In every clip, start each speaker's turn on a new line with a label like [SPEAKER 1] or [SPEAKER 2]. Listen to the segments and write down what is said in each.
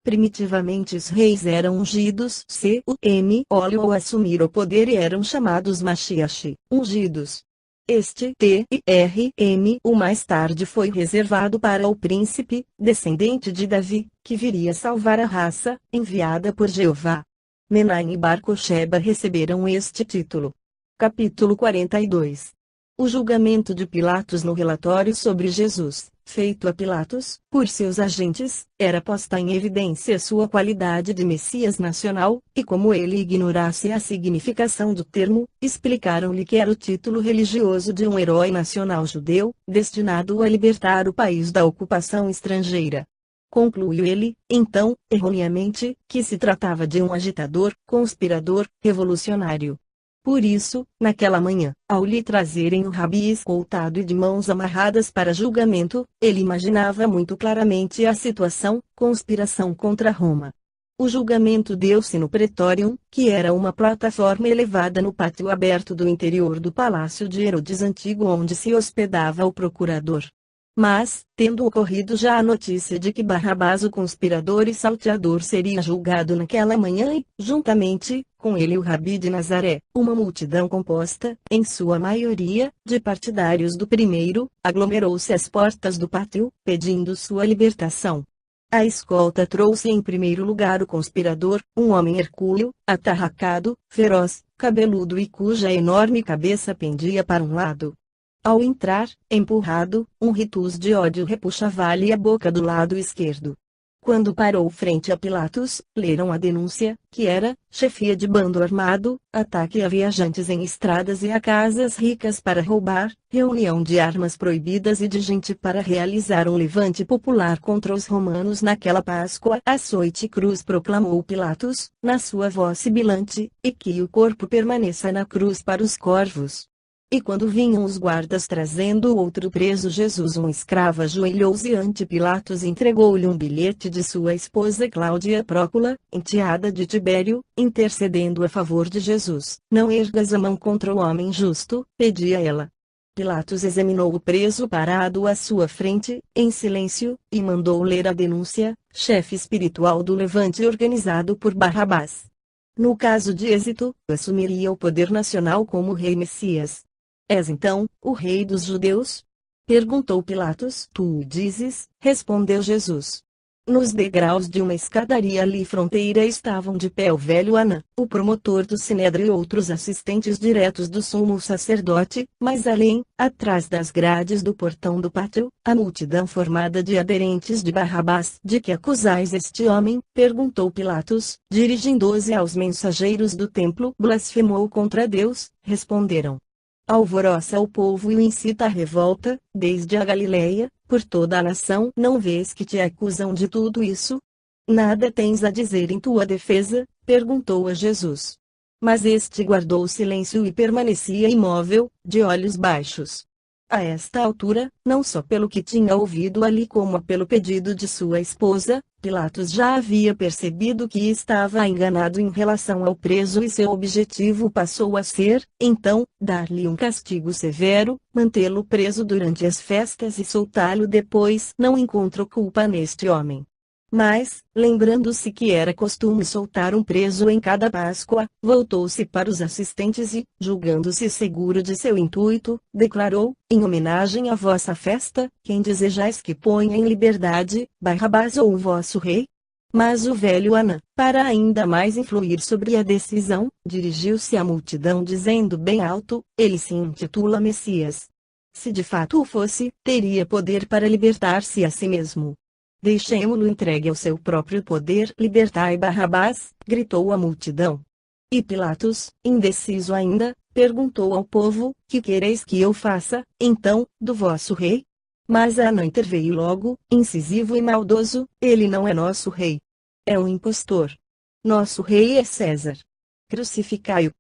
[SPEAKER 1] Primitivamente os reis eram ungidos óleo ao assumir o poder e eram chamados Mashiach, ungidos. Este o mais tarde foi reservado para o príncipe, descendente de Davi, que viria salvar a raça, enviada por Jeová. Menahem e Bar Kocheba receberam este título. Capítulo 42. O julgamento de Pilatos. No relatório sobre Jesus, feito a Pilatos, por seus agentes, era posta em evidência sua qualidade de Messias nacional, e como ele ignorasse a significação do termo, explicaram-lhe que era o título religioso de um herói nacional judeu, destinado a libertar o país da ocupação estrangeira. Concluiu ele, então, erroneamente, que se tratava de um agitador, conspirador, revolucionário. Por isso, naquela manhã, ao lhe trazerem o rabi escoltado e de mãos amarradas para julgamento, ele imaginava muito claramente a situação: conspiração contra Roma. O julgamento deu-se no Pretório, que era uma plataforma elevada no pátio aberto do interior do palácio de Herodes antigo, onde se hospedava o procurador. Mas, tendo ocorrido já a notícia de que Barrabás, o conspirador e salteador, seria julgado naquela manhã e, juntamente com ele, o rabi de Nazaré, uma multidão composta, em sua maioria, de partidários do primeiro, aglomerou-se às portas do pátio, pedindo sua libertação. A escolta trouxe em primeiro lugar o conspirador, um homem hercúleo, atarracado, feroz, cabeludo e cuja enorme cabeça pendia para um lado. Ao entrar, empurrado, um ritus de ódio repuxava-lhe a boca do lado esquerdo. Quando parou frente a Pilatos, leram a denúncia, que era: chefia de bando armado, ataque a viajantes em estradas e a casas ricas para roubar, reunião de armas proibidas e de gente para realizar um levante popular contra os romanos naquela Páscoa. Açoite e cruz, proclamou Pilatos, na sua voz sibilante, e que o corpo permaneça na cruz para os corvos. E quando vinham os guardas trazendo outro preso Jesus, um escravo ajoelhou-se ante Pilatos e entregou-lhe um bilhete de sua esposa Cláudia Prócula, enteada de Tibério, intercedendo a favor de Jesus. Não ergas a mão contra o homem justo, pedia ela. Pilatos examinou o preso parado à sua frente, em silêncio, e mandou ler a denúncia: chefe espiritual do levante organizado por Barrabás. No caso de êxito, assumiria o poder nacional como rei Messias. És então o rei dos judeus? Perguntou Pilatos. Tu o dizes, respondeu Jesus. Nos degraus de uma escadaria ali fronteira estavam de pé o velho Anã, o promotor do Sinédrio, e outros assistentes diretos do sumo sacerdote, mas além, atrás das grades do portão do pátio, a multidão formada de aderentes de Barrabás. De que acusais este homem? Perguntou Pilatos, dirigindo-se aos mensageiros do templo. Blasfemou contra Deus, responderam. Alvoroça o povo e o incita à revolta, desde a Galileia, por toda a nação. Não vês que te acusam de tudo isso? Nada tens a dizer em tua defesa? Perguntou a Jesus. Mas este guardou silêncio e permanecia imóvel, de olhos baixos. A esta altura, não só pelo que tinha ouvido ali como pelo pedido de sua esposa, Pilatos já havia percebido que estava enganado em relação ao preso e seu objetivo passou a ser, então, dar-lhe um castigo severo, mantê-lo preso durante as festas e soltá-lo depois. Não encontro culpa neste homem. Mas, lembrando-se que era costume soltar um preso em cada Páscoa, voltou-se para os assistentes e, julgando-se seguro de seu intuito, declarou: em homenagem à vossa festa, quem desejais que ponha em liberdade, Barrabás ou o vosso rei? Mas o velho Anã, para ainda mais influir sobre a decisão, dirigiu-se à multidão dizendo bem alto: ele se intitula Messias. Se de fato o fosse, teria poder para libertar-se a si mesmo. Deixemo-lo entregue ao seu próprio poder. Libertai Barrabás, gritou a multidão. E Pilatos, indeciso ainda, perguntou ao povo: que quereis que eu faça, então, do vosso rei? Mas Anã interveio logo, incisivo e maldoso: ele não é nosso rei. É um impostor. Nosso rei é César. Crucificai-o.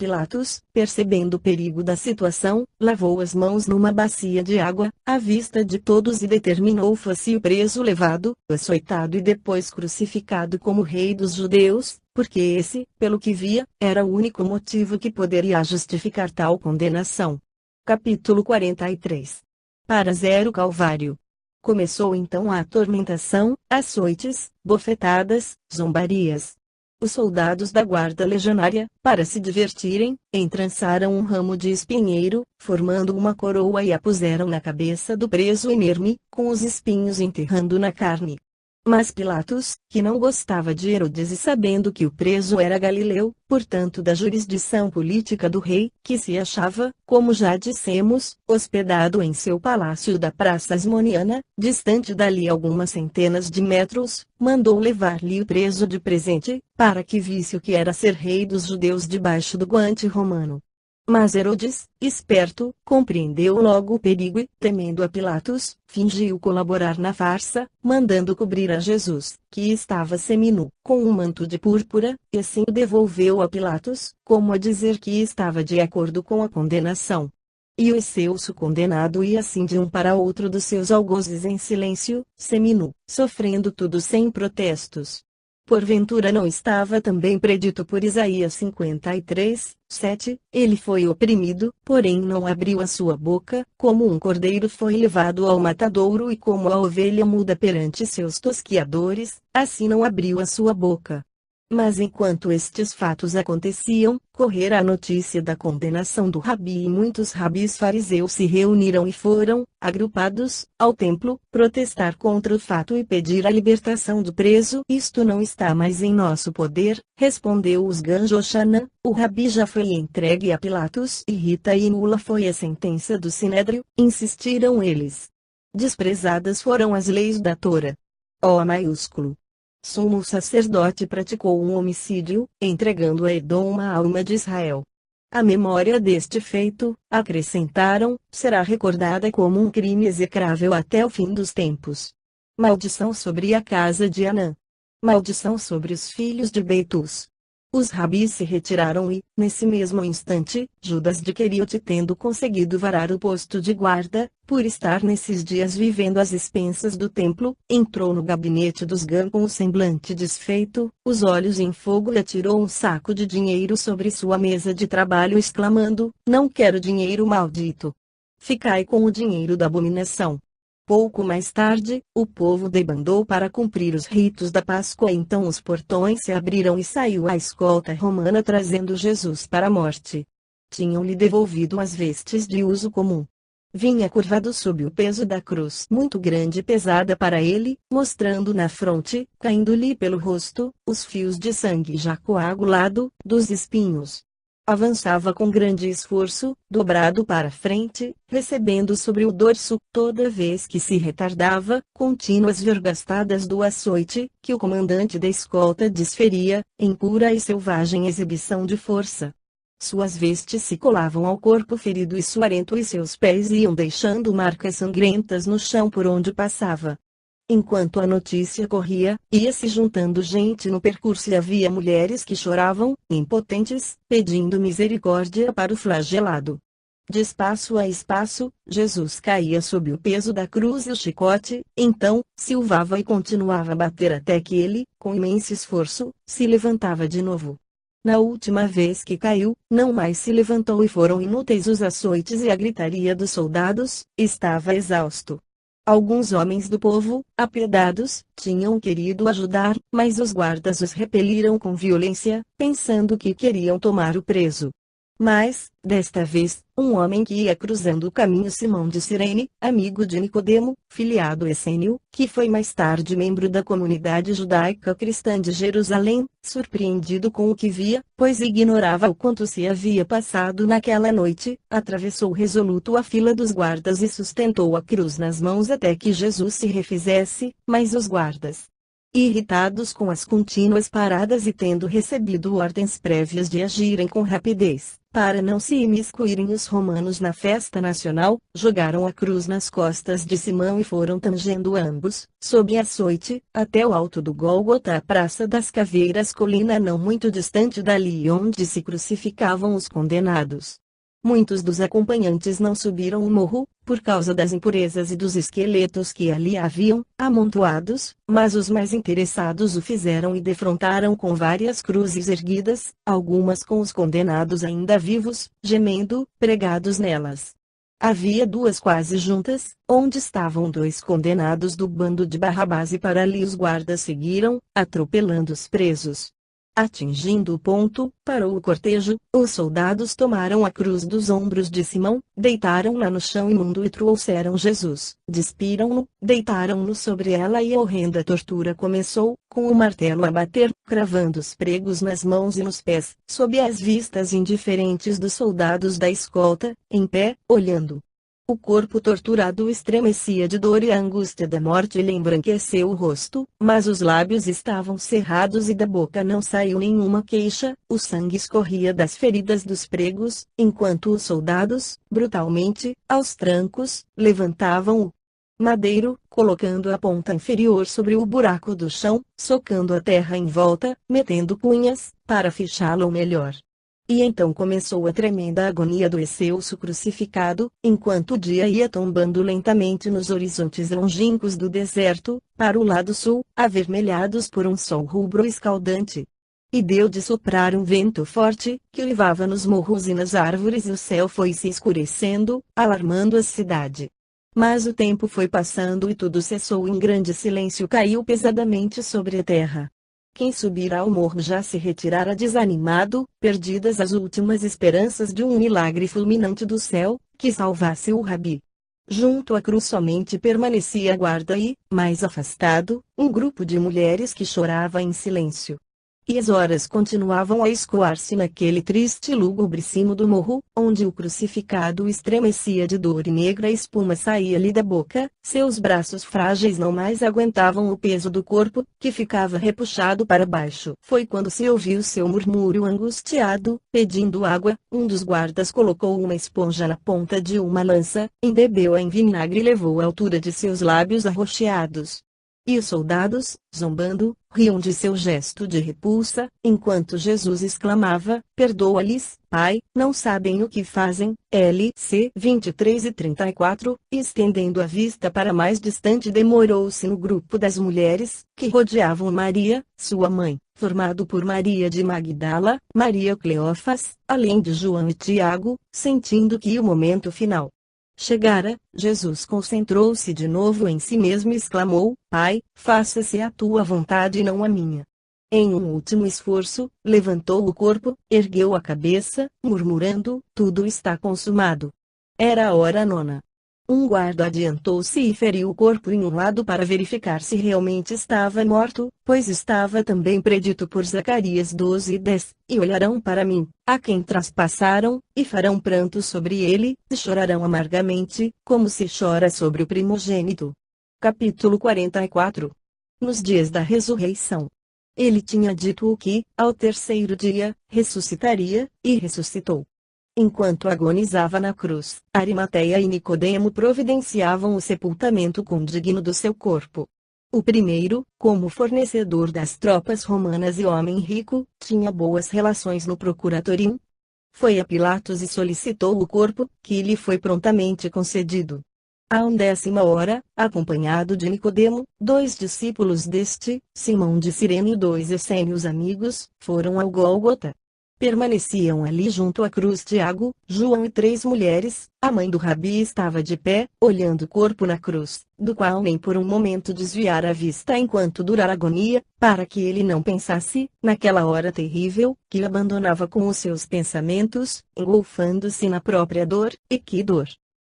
[SPEAKER 1] Pilatos, percebendo o perigo da situação, lavou as mãos numa bacia de água, à vista de todos, e determinou fosse o preso levado, açoitado e depois crucificado como rei dos judeus, porque esse, pelo que via, era o único motivo que poderia justificar tal condenação. Capítulo 43. Para zero Calvário. Começou então a atormentação, açoites, bofetadas, zombarias. Os soldados da guarda legionária, para se divertirem, entrançaram um ramo de espinheiro, formando uma coroa e a puseram na cabeça do preso inerme, com os espinhos enterrando na carne. Mas Pilatos, que não gostava de Herodes e sabendo que o preso era galileu, portanto da jurisdição política do rei, que se achava, como já dissemos, hospedado em seu palácio da Praça Asmoniana, distante dali algumas centenas de metros, mandou levar-lhe o preso de presente, para que visse o que era ser rei dos judeus debaixo do guante romano. Mas Herodes, esperto, compreendeu logo o perigo e, temendo a Pilatos, fingiu colaborar na farsa, mandando cobrir a Jesus, que estava seminu, com um manto de púrpura, e assim o devolveu a Pilatos, como a dizer que estava de acordo com a condenação. E o excelso condenado ia assim de um para outro dos seus algozes em silêncio, seminu, sofrendo tudo sem protestos. Porventura não estava também predito por Isaías 53, 7, ele foi oprimido, porém não abriu a sua boca, como um cordeiro foi levado ao matadouro e como a ovelha muda perante seus tosquiadores, assim não abriu a sua boca. Mas enquanto estes fatos aconteciam, correra a notícia da condenação do rabi e muitos rabis fariseus se reuniram e foram, agrupados, ao templo, protestar contra o fato e pedir a libertação do preso. Isto não está mais em nosso poder, respondeu os Ganjoshana, o rabi já foi entregue a Pilatos e Rita e nula foi a sentença do Sinédrio, insistiram eles. Desprezadas foram as leis da Tora. O maiúsculo. Sumo sacerdote praticou um homicídio, entregando a Edom uma alma de Israel. A memória deste feito, acrescentaram, será recordada como um crime execrável até o fim dos tempos. Maldição sobre a casa de Anã. Maldição sobre os filhos de Beitus. Os rabis se retiraram e, nesse mesmo instante, Judas de Queriote, tendo conseguido varar o posto de guarda, por estar nesses dias vivendo às expensas do templo, entrou no gabinete dos Gan com o semblante desfeito, os olhos em fogo e atirou um saco de dinheiro sobre sua mesa de trabalho exclamando, não quero dinheiro maldito. Ficai com o dinheiro da abominação. Pouco mais tarde, o povo debandou para cumprir os ritos da Páscoa. Então os portões se abriram e saiu a escolta romana trazendo Jesus para a morte. Tinham-lhe devolvido as vestes de uso comum. Vinha curvado sob o peso da cruz muito grande e pesada para ele, mostrando na fronte, caindo-lhe pelo rosto, os fios de sangue já coagulado, dos espinhos. Avançava com grande esforço, dobrado para frente, recebendo sobre o dorso, toda vez que se retardava, contínuas vergastadas do açoite, que o comandante da escolta desferia, em pura e selvagem exibição de força. Suas vestes se colavam ao corpo ferido e suarento e seus pés iam deixando marcas sangrentas no chão por onde passava. Enquanto a notícia corria, ia se juntando gente no percurso e havia mulheres que choravam, impotentes, pedindo misericórdia para o flagelado. De espaço a espaço, Jesus caía sob o peso da cruz e o chicote, então, silvava e continuava a bater até que ele, com imenso esforço, se levantava de novo. Na última vez que caiu, não mais se levantou e foram inúteis os açoites e a gritaria dos soldados, estava exausto. Alguns homens do povo, apiedados, tinham querido ajudar, mas os guardas os repeliram com violência, pensando que queriam tomar o preso. Mas, desta vez, um homem que ia cruzando o caminho, Simão de Cirene, amigo de Nicodemo, filiado Essênio, que foi mais tarde membro da comunidade judaica cristã de Jerusalém, surpreendido com o que via, pois ignorava o quanto se havia passado naquela noite, atravessou resoluto a fila dos guardas e sustentou a cruz nas mãos até que Jesus se refizesse, mas os guardas, irritados com as contínuas paradas e tendo recebido ordens prévias de agirem com rapidez, para não se imiscuírem os romanos na festa nacional, jogaram a cruz nas costas de Simão e foram tangendo ambos, sob açoite, até o alto do Gólgota, a Praça das Caveiras, colina não muito distante dali onde se crucificavam os condenados. Muitos dos acompanhantes não subiram o morro, por causa das impurezas e dos esqueletos que ali haviam amontoados, mas os mais interessados o fizeram e defrontaram com várias cruzes erguidas, algumas com os condenados ainda vivos, gemendo, pregados nelas. Havia duas quase juntas, onde estavam dois condenados do bando de Barrabás, e para ali os guardas seguiram, atropelando os presos. Atingindo o ponto, parou o cortejo, os soldados tomaram a cruz dos ombros de Simão, deitaram-na no chão imundo e trouxeram Jesus, despiram-no, deitaram-no sobre ela e a horrenda tortura começou, com o martelo a bater, cravando os pregos nas mãos e nos pés, sob as vistas indiferentes dos soldados da escolta, em pé, olhando. O corpo torturado estremecia de dor e a angústia da morte lhe embranqueceu o rosto, mas os lábios estavam cerrados e da boca não saiu nenhuma queixa, o sangue escorria das feridas dos pregos, enquanto os soldados, brutalmente, aos trancos, levantavam o madeiro, colocando a ponta inferior sobre o buraco do chão, socando a terra em volta, metendo cunhas, para fechá-lo melhor. E então começou a tremenda agonia do excelso crucificado, enquanto o dia ia tombando lentamente nos horizontes longínquos do deserto, para o lado sul, avermelhados por um sol rubro escaldante. E deu de soprar um vento forte, que uivava nos morros e nas árvores, e o céu foi se escurecendo, alarmando a cidade. Mas o tempo foi passando e tudo cessou, e em grande silêncio caiu pesadamente sobre a terra. Quem subira ao morro já se retirara desanimado, perdidas as últimas esperanças de um milagre fulminante do céu, que salvasse o rabi. Junto à cruz somente permanecia a guarda e, mais afastado, um grupo de mulheres que chorava em silêncio. E as horas continuavam a escoar-se naquele triste e lúgubre cimo do morro, onde o crucificado estremecia de dor e negra espuma saía-lhe da boca, seus braços frágeis não mais aguentavam o peso do corpo, que ficava repuxado para baixo. Foi quando se ouviu seu murmúrio angustiado, pedindo água, um dos guardas colocou uma esponja na ponta de uma lança, embebeu-a em vinagre e levou à altura de seus lábios arroxeados. E os soldados, zombando, riam de seu gesto de repulsa, enquanto Jesus exclamava: "Perdoa-lhes, Pai, não sabem o que fazem." LC 23 e 34, e estendendo a vista para mais distante demorou-se no grupo das mulheres, que rodeavam Maria, sua mãe, formado por Maria de Magdala, Maria Cleófas, além de João e Tiago, sentindo que o momento final chegara. Jesus concentrou-se de novo em si mesmo e exclamou: "Pai, faça-se a tua vontade e não a minha." Em um último esforço, levantou o corpo, ergueu a cabeça, murmurando: "Tudo está consumado." Era a hora nona. Um guarda adiantou-se e feriu o corpo em um lado para verificar se realmente estava morto, pois estava também predito por Zacarias 12:10, "E olharão para mim, a quem traspassaram, e farão pranto sobre ele, e chorarão amargamente, como se chora sobre o primogênito." Capítulo 44. Nos dias da ressurreição. Ele tinha dito o que, ao terceiro dia, ressuscitaria, e ressuscitou. Enquanto agonizava na cruz, Arimateia e Nicodemo providenciavam o sepultamento condigno do seu corpo. O primeiro, como fornecedor das tropas romanas e homem rico, tinha boas relações no procuratório. Foi a Pilatos e solicitou o corpo, que lhe foi prontamente concedido. À 10ª hora, acompanhado de Nicodemo, 2 discípulos deste, Simão de Cirene e 2 essênios amigos, foram ao Gólgota. Permaneciam ali junto à cruz Tiago, João e 3 mulheres. A mãe do rabi estava de pé, olhando o corpo na cruz, do qual nem por um momento desviara a vista enquanto durara a agonia, para que ele não pensasse, naquela hora terrível, que o abandonava com os seus pensamentos, engolfando-se na própria dor. E que dor!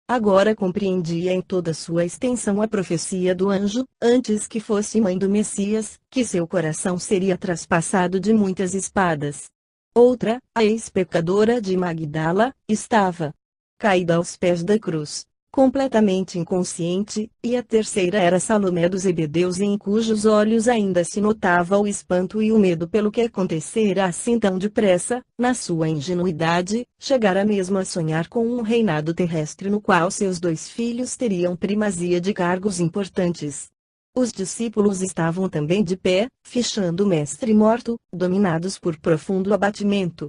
[SPEAKER 1] Agora compreendia em toda sua extensão a profecia do anjo, antes que fosse mãe do Messias, que seu coração seria traspassado de muitas espadas. Outra, a ex-pecadora de Magdala, estava caída aos pés da cruz, completamente inconsciente, e a terceira era Salomé dos Zebedeus, em cujos olhos ainda se notava o espanto e o medo pelo que acontecera assim tão depressa. Na sua ingenuidade, chegara mesmo a sonhar com um reinado terrestre no qual seus 2 filhos teriam primazia de cargos importantes. Os discípulos estavam também de pé, fichando o mestre morto, dominados por profundo abatimento.